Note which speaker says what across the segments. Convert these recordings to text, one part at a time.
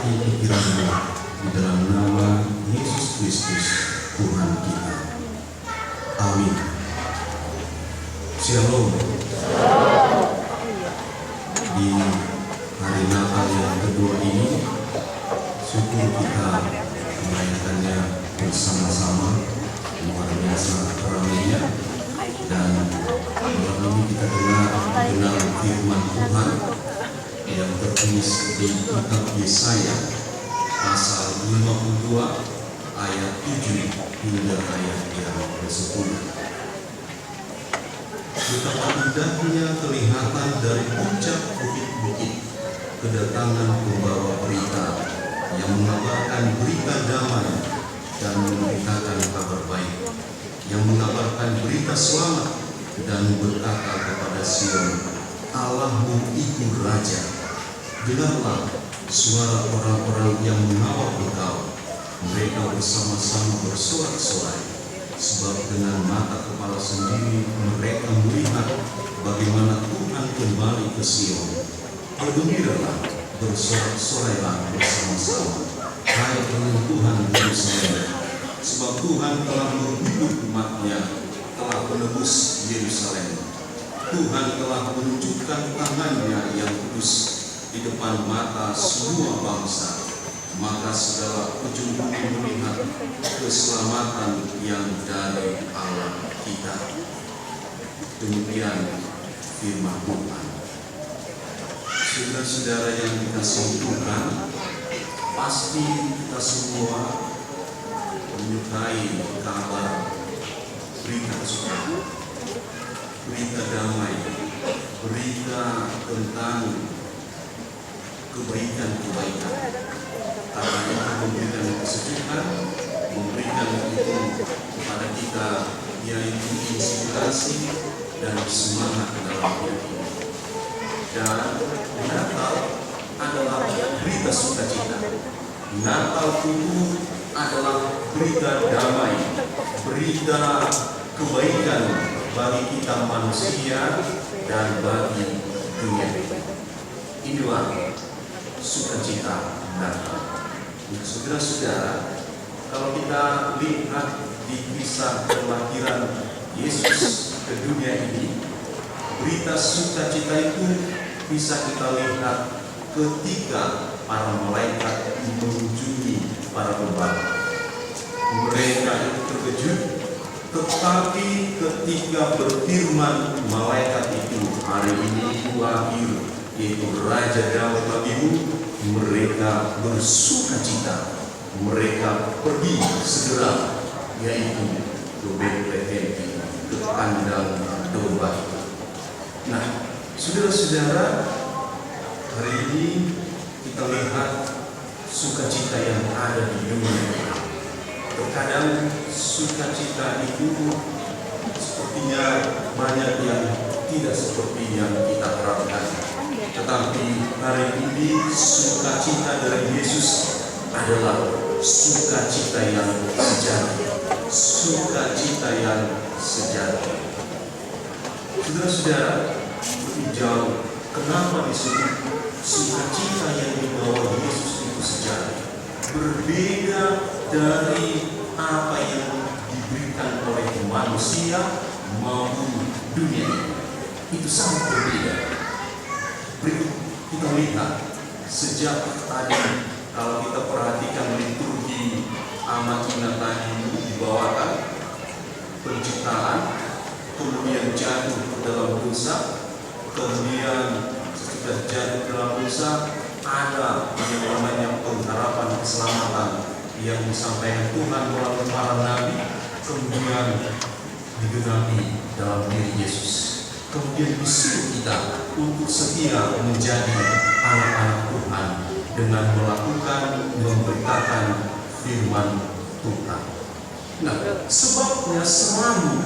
Speaker 1: memberkati pikiranmu di dalam nama Yesus Kristus Tuhan kita. Amin. Shalom. Di hari Natal yang kedua ini, syukur kita merayakannya bersama-sama, luar biasa ramainya. Dan malam ini kita dengar firman Tuhan yang tertulis di kitab Yesaya pasal 52 ayat 7 hingga ayat yang ke-10. Betapa indahnya kelihatan dari puncak bukit-bukit kedatangan pembawa berita yang mengabarkan berita damai dan memberitakan kabar baik, yang mengabarkan berita selamat dan berkata kepada Sion, Allahmu itu Raja. Dengarlah suara orang-orang yang mengawal Engkau, mereka bersama-sama bersorak-sorai, sebab dengan mata kepala sendiri mereka melihat bagaimana Tuhan kembali ke Sion. Bergembiralah, bersorak-sorailah bersama-sama, hai Tuhan Yerusalem, sebab Tuhan telah menghibur umat-Nya, telah menebus Yerusalem. Tuhan telah menunjukkan tangan-Nya yang kudus di depan mata semua bangsa, maka segala ujung bumi melihat keselamatan yang dari Allah kita. Demikian firman Tuhan. Saudara-saudara yang dikasihi Tuhan, pasti kita semua menyukai kabar berita sukacita, berita damai, berita tentang kebaikan-kebaikan. Karena itu memberikan kesejukan, memberikan itu kepada kita, yaitu inspirasi dan semangat dalam hidup ini. Dan Natal adalah berita sukacita. Natal itu adalah berita damai, berita kebaikan bagi kita manusia dan bagi dunia. Inilah sukacita Natal. Nah, saudara-saudara, kalau kita lihat di kisah kelahiran Yesus ke dunia ini, berita sukacita itu bisa kita lihat ketika para malaikat mengunjungi para pembawa. Mereka itu terkejut, tetapi ketika berfirman malaikat itu, hari ini lahir, yaitu Raja Daud bagimu, mereka bersukacita. Mereka pergi segera, yaitu ke Bethlehem, ke kandang domba. Nah, saudara-saudara, hari ini kita lihat sukacita yang ada di dunia. Terkadang sukacita itu sepertinya banyak yang tidak seperti yang kita harapkan. Tetapi hari ini sukacita dari Yesus adalah sukacita yang sejati. Sukacita yang sejati. Saudara-saudara, lebih jauh, kenapa disebut sukacita yang dibawa Yesus itu sejati? Berbeda dari apa yang diberikan oleh manusia maupun dunia. Itu sangat berbeda. Berikut kita lihat sejak tadi, kalau kita perhatikan liturgi amat indah tadi dibawakan penciptaan, kemudian jatuh ke dalam dosa, kemudian sesudah jatuh ke dalam dosa ada yang namanya pengharapan keselamatan yang disampaikan Tuhan melalui para nabi, kemudian digenapi dalam diri Yesus. Kemudian disuruh kita untuk setia menjadi anak-anak Tuhan dengan melakukan, memberitakan firman Tuhan. Nah, sebabnya selalu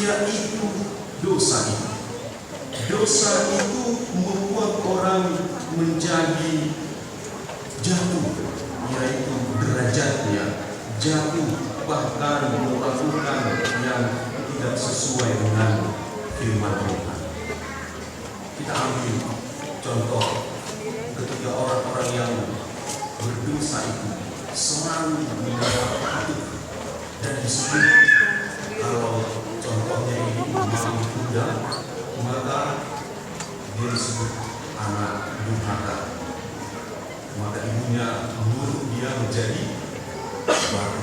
Speaker 1: yaitu dosa itu. Dosa itu membuat orang menjadi jatuh, yaitu derajatnya jatuh, bahkan melakukan yang tidak sesuai dengan firman Tuhan. Kita ambil contoh ketika orang-orang yang berdosa itu selalu mendapat patut dan disebut. Kalau contohnya ini maling kuda, maka dia disebut anak durhaka. Maka ibunya mengutuk dia menjadi batu.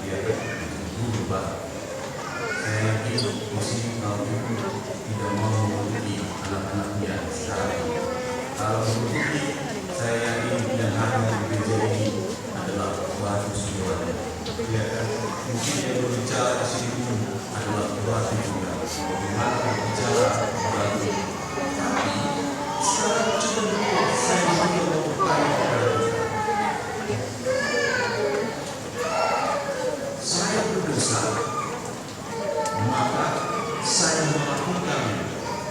Speaker 1: Dia guru batu. Saya yakin masih kalau ibu tidak mau mengutuki anak-anaknya sekarang. Kalau mengutuki, saya yakin yang harus terjadi ini adalah batu semua. Ya kan? Mungkin yang berbicara di sini adalah batu juga. Bagaimana berbicara batu? Tapi sekarang coba dulu saya mau bertanya kepada kita. Saya berdosa, maka saya melakukan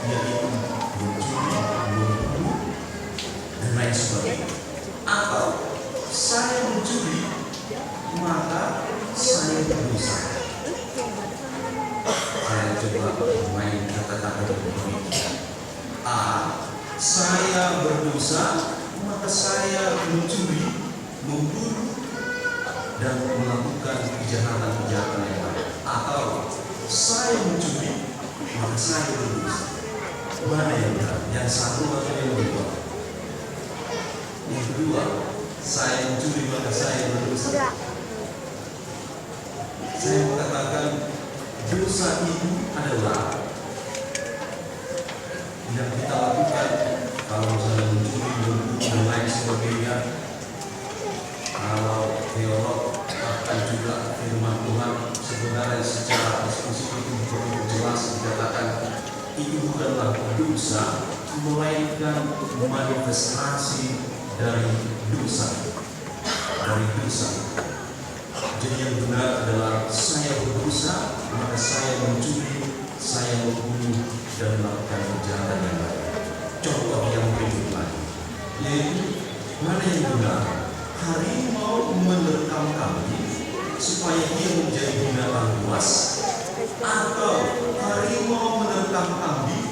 Speaker 1: yaitu mencuri, membunuh, dan lain sebagainya. Atau saya mencuri, maka saya berdosa. Saya coba main kata-kata berbeda. A. Saya berdosa, maka saya mencuri, membunuh, dan melakukan kejahatan-kejahatan yang lain. Atau saya mencuri, maka saya berdosa. Mana yang benar? Yang satu atau yang kedua? Yang kedua, saya mencuri maka saya berdosa. Saya mengatakan dosa itu adalah yang kita lakukan kalau misalnya mencuri, membunuh, dan lain sebagainya. Kalau teolog akan juga firman Tuhan sebenarnya secara eksplisit itu begitu jelas dikatakan itu bukanlah dosa, melainkan manifestasi dari dosa. Jadi yang benar adalah saya berdosa, maka saya mencuri, saya membunuh, dan melakukan kejahatan yang lain. Contoh yang berikut lagi, yaitu mana yang benar? Harimau menerkam kambing supaya dia menjadi binatang buas, atau harimau menerkam kambing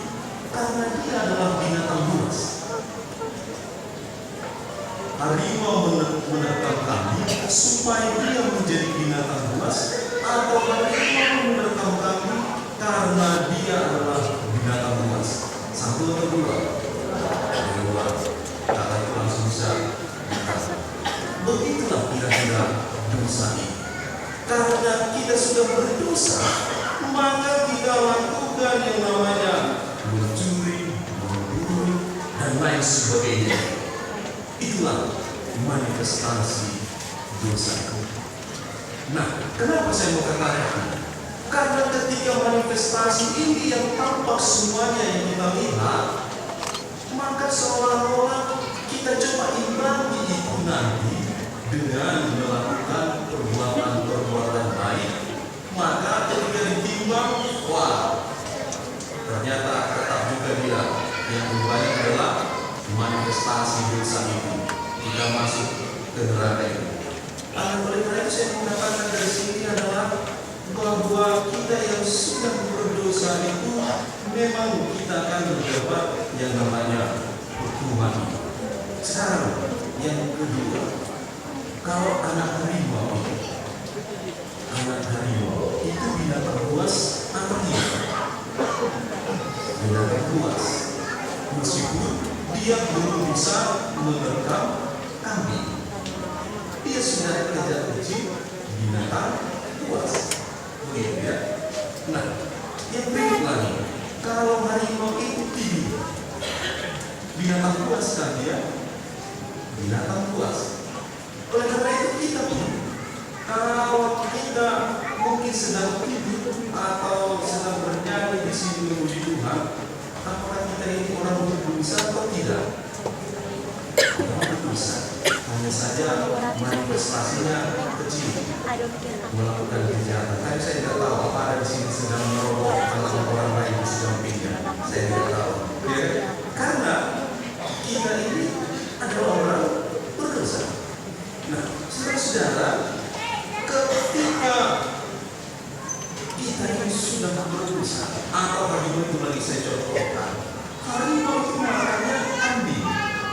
Speaker 1: karena dia adalah binatang buas. Harimau menerkam kambing supaya dia menjadi binatang buas, atau harimau menerkam kambing karena dia adalah binatang buas. Satu atau dua? Dua. Kata itu langsung bisa dikasih. Begitulah kira-kira dosa ini. Karena kita sudah berdosa, maka kita lakukan yang namanya mencuri, membunuh, dan lain sebagainya. Itulah manifestasi dosa. Nah, kenapa saya mau katakan? Karena ketika manifestasi ini yang tampak semuanya yang kita lihat, maka seolah-olah kita coba imbangi itu nanti dengan melakukan perbuatan-perbuatan baik. Maka ketika ditimbang, wah, ternyata tetap juga dia yang terbaik adalah manifestasi dosa itu. Kita masuk ke neraka itu. Oleh karena itu saya mengatakan dari sini adalah bahwa kita yang sudah berdosa itu memang kita akan mendapat yang namanya hukuman. Sekarang yang kedua, kalau anak harimau itu binatang buas atau tidak? Binatang buas, meskipun dia belum bisa menerkam kambing, dia sudah kecil binatang buas, begitu ya. Nah, yang berikut lagi, kalau harimau itu tidur, binatang buas kan dia? Binatang buas. Oleh karena itu kita pun, kalau kita mungkin sedang tidur atau sedang bernyanyi di sini memuji Tuhan, apakah kita ini orang berdosa atau tidak? Orang berdosa. Hanya saja manifestasinya kecil, melakukan kejahatan. Tapi saya tidak tahu apa ada di sini sedang merokok atau orang lain di sampingnya. Saya tidak tahu. Ya, karena kita ini adalah orang berdosa. Nah, saudara-saudara, ketika kita ini sudah berdosa, atau harimau itu lagi saya contohkan, harimau itu makannya kambing,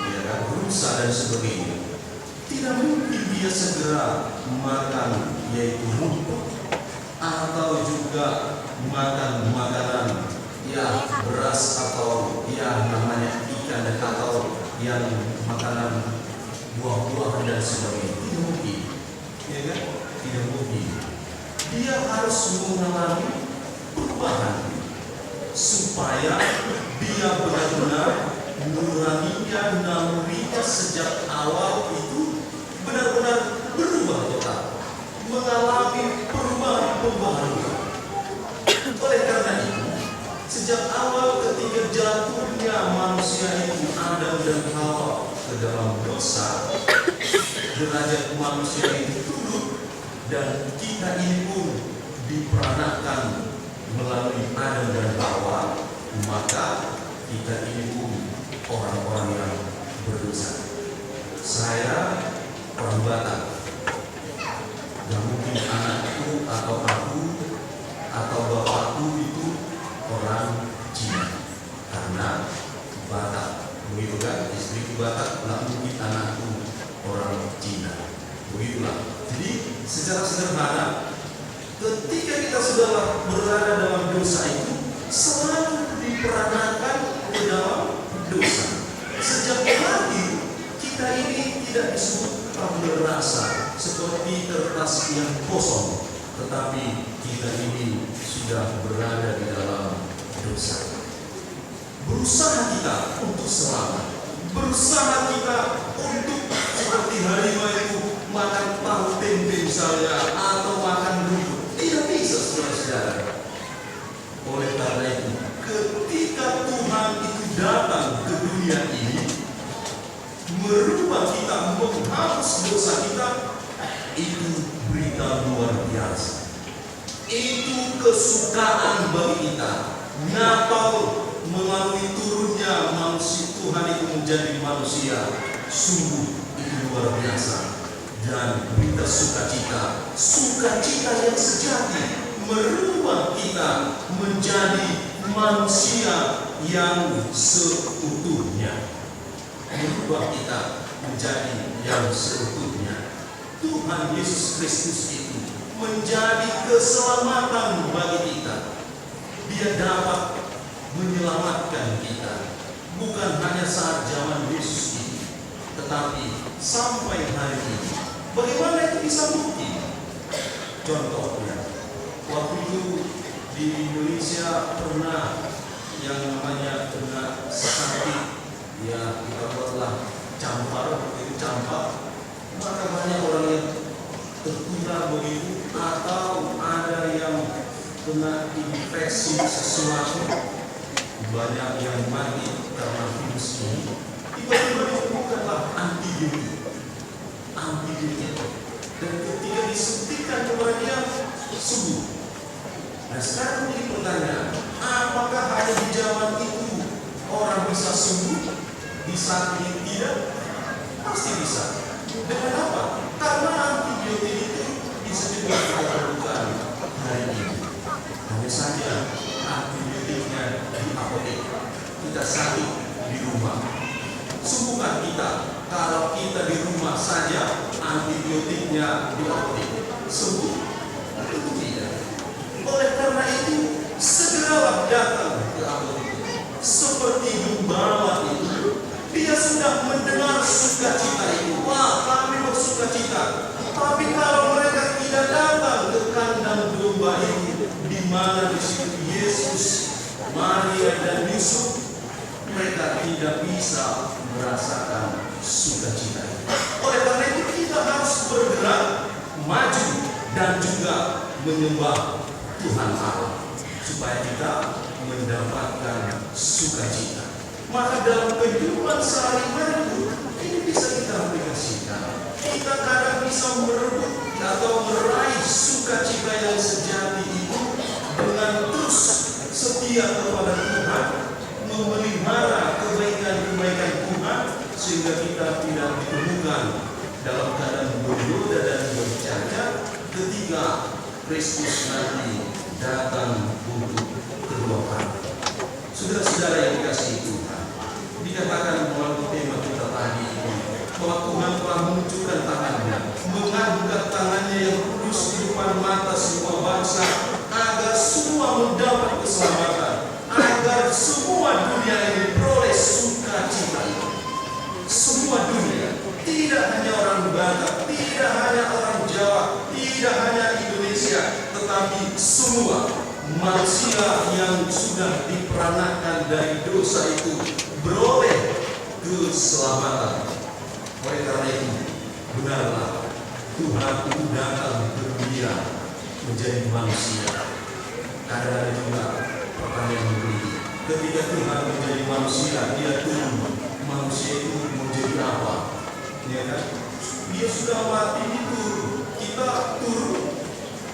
Speaker 1: ya kan, rusa dan sebagainya. tidak mungkin dia segera makan yaitu rumput atau juga makan makanan ya beras atau ya namanya ikan atau yang makanan buah-buahan dan sebagainya. Tidak mungkin, ya kan? Tidak mungkin. Dia harus mengalami perubahan supaya dia benar-benar nuraninya, nalurinya sejak awal itu benar-benar berubah total, mengalami perubahan pembaharuan. Oleh karena itu, sejak awal ketika jatuhnya manusia itu Adam dan Hawa ke dalam dosa, derajat manusia itu turun dan kita ini pun diperanakan melalui Adam dan Hawa, maka kita ini pun orang-orang yang berdosa. Saya orang Batak, gak mungkin anakku atau aku atau bapakku itu orang Cina karena Batak, begitu kan? Istriku Batak, gak mungkin anakku orang Cina, begitulah. Jadi secara sederhana, ketika kita sudah berada dalam dosa itu selalu diperanakan ke dalam dosa. Sejak lahir kita ini tidak disebut tabula rasa seperti kertas yang kosong, tetapi kita ini sudah berada di dalam dosa. Berusaha kita untuk selamat, berusaha kita untuk seperti harimau itu makan tahu tempe misalnya atau makan rumput, tidak bisa saudara-saudara. Oleh karena itu, ketika Tuhan itu datang ke dunia ini, merubah kita, menghapus dosa kita, itu berita luar biasa. Itu kesukaan bagi kita. Natal melalui turunnya manusia Tuhan itu menjadi manusia, sungguh itu luar biasa. Dan berita sukacita yang sejati merubah kita menjadi manusia yang seutuhnya. Merubah kita menjadi yang seutuhnya. Tuhan Yesus Kristus itu menjadi keselamatan bagi kita. Dia dapat menyelamatkan kita, bukan hanya saat zaman Yesus ini, tetapi sampai hari ini. Bagaimana itu bisa mungkin? Contohnya, waktu itu di Indonesia pernah yang namanya kena sakit, ya kita buatlah campar, itu campak, maka banyak orang yang tertular begitu, atau ada yang kena infeksi sesuatu, banyak yang mati karena virus ini. Tiba-tiba ditemukanlah antibiotik, dan ketika disuntikkan kepada dia sembuh. Nah sekarang menjadi pertanyaan, apakah hanya di zaman itu orang bisa sembuh, di saat ini tidak? Pasti bisa. Dengan apa? Karena antibiotik itu bisa juga kita perlukan hari ini. Hanya saja antibiotiknya di apotek. Kita sakit di rumah. Sembuhkan kita kalau kita di rumah saja antibiotiknya di apotek. Sembuh? Tentu tidak. Oleh karena itu segeralah datang ke apotek. Seperti gembala itu, dia sudah mendengar sukacita itu. Wah, kami bersukacita. Tapi kalau mereka tidak datang ke kandang domba itu, di mana di situ Yesus, Maria dan Yusuf, mereka tidak bisa merasakan sukacita itu. Oleh karena itu kita harus bergerak maju dan juga menyembah Tuhan Allah supaya kita mendapatkan sukacita. Maka dalam kehidupan sehari-hari ini bisa kita aplikasikan. Kita kadang bisa merebut atau meraih sukacita yang sejati itu dengan terus setia kepada Tuhan, memelihara kebaikan-kebaikan Tuhan, sehingga kita tidak ditemukan dalam keadaan bernoda dan bercacat ketika Kristus nanti datang untuk kedua kali. Saudara-saudara yang dikasihi Tuhan, dikatakan melalui tema kita tadi ini bahwa Tuhan telah menunjukkan dosa itu beroleh keselamatan. Oleh karena itu, benarlah Tuhan itu datang ke dunia menjadi manusia. Karena ada juga pertanyaan begini, ketika Tuhan menjadi manusia, dia turun, manusia itu menjadi apa? Ya kan? Dia sudah mati itu, kita turun,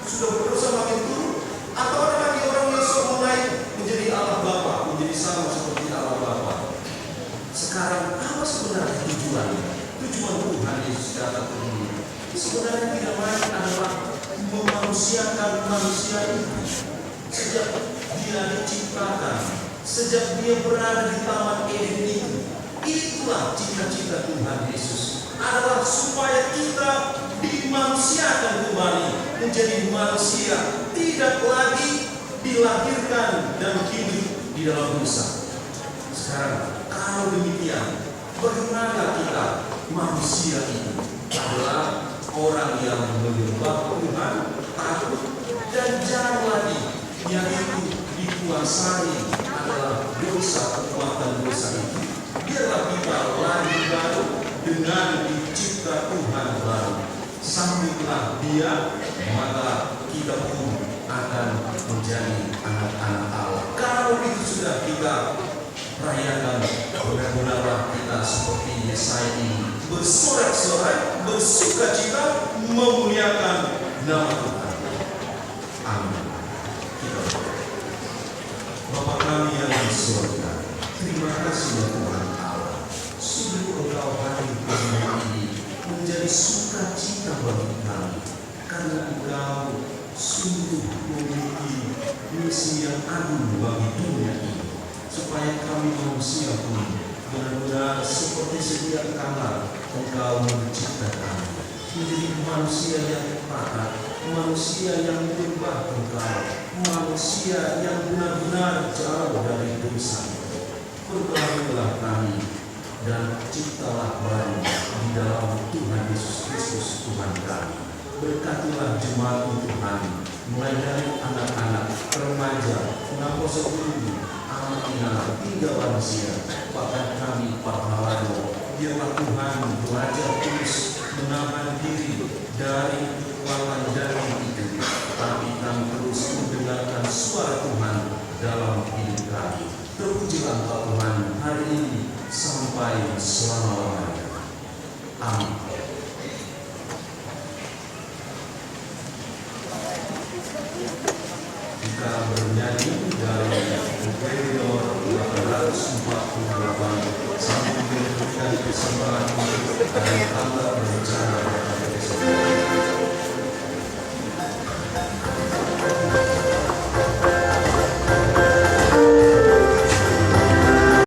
Speaker 1: sudah berdosa makin turun, atau ada lagi orang yang sudah naik menjadi Allah Bapa, menjadi sama seperti Allah Bapa. Sekarang apa sebenarnya tujuannya? Tujuan Tuhan Yesus datang ke dunia sebenarnya tidak lain adalah memanusiakan manusia itu. Sejak dia diciptakan, sejak dia berada di Taman Eden itu, itulah cita-cita Tuhan Yesus, adalah supaya kita dimanusiakan kembali menjadi manusia, tidak lagi dilahirkan dan hidup di dalam dosa. Sekarang kalau demikian, bagaimana kita manusia itu adalah orang yang menyembah Tuhan, takut dan jangan lagi yang itu dikuasai adalah dosa, kekuatan dosa itu. Biarlah kita lahir baru dengan dicipta Tuhan baru. Sambutlah dia, maka kita pun akan menjadi anak-anak Allah. Kalau itu sudah kita rayakan, benar-benarlah kita seperti Yesaya ini bersorak-sorai, bersuka cita, memuliakan nama Tuhan. Amin. Kita berdoa. Bapa kami yang di surga, terima kasih ya Tuhan Allah, sungguh Engkau hadir di dunia ini menjadi sukacita bagi kami, karena Engkau sungguh memiliki misi yang agung bagi dunia ini, supaya kami manusia pun benar-benar seperti sedia kala Engkau menciptakan menjadi manusia yang taat, manusia yang menyembah Engkau, manusia yang benar-benar jauh dari dosa. Berbahagialah kami dan ciptalah baru di dalam Tuhan Yesus Kristus Tuhan kami. Berkatilah jemaat Tuhan, mulai dari anak-anak, remaja, nakosa guru, anak-anak hingga lansia, bahkan kami para halayak. Biarlah Tuhan belajar terus menahan diri dari lawan dari itu, tapi kami terus mendengarkan suara Tuhan dalam hidup kami. Terpujilah Tuhan hari ini sampai selama-lamanya. Amin. Kita bernyanyi dari Koridor 848 sambil memberikan persembahan dari tanda berbicara pada besok.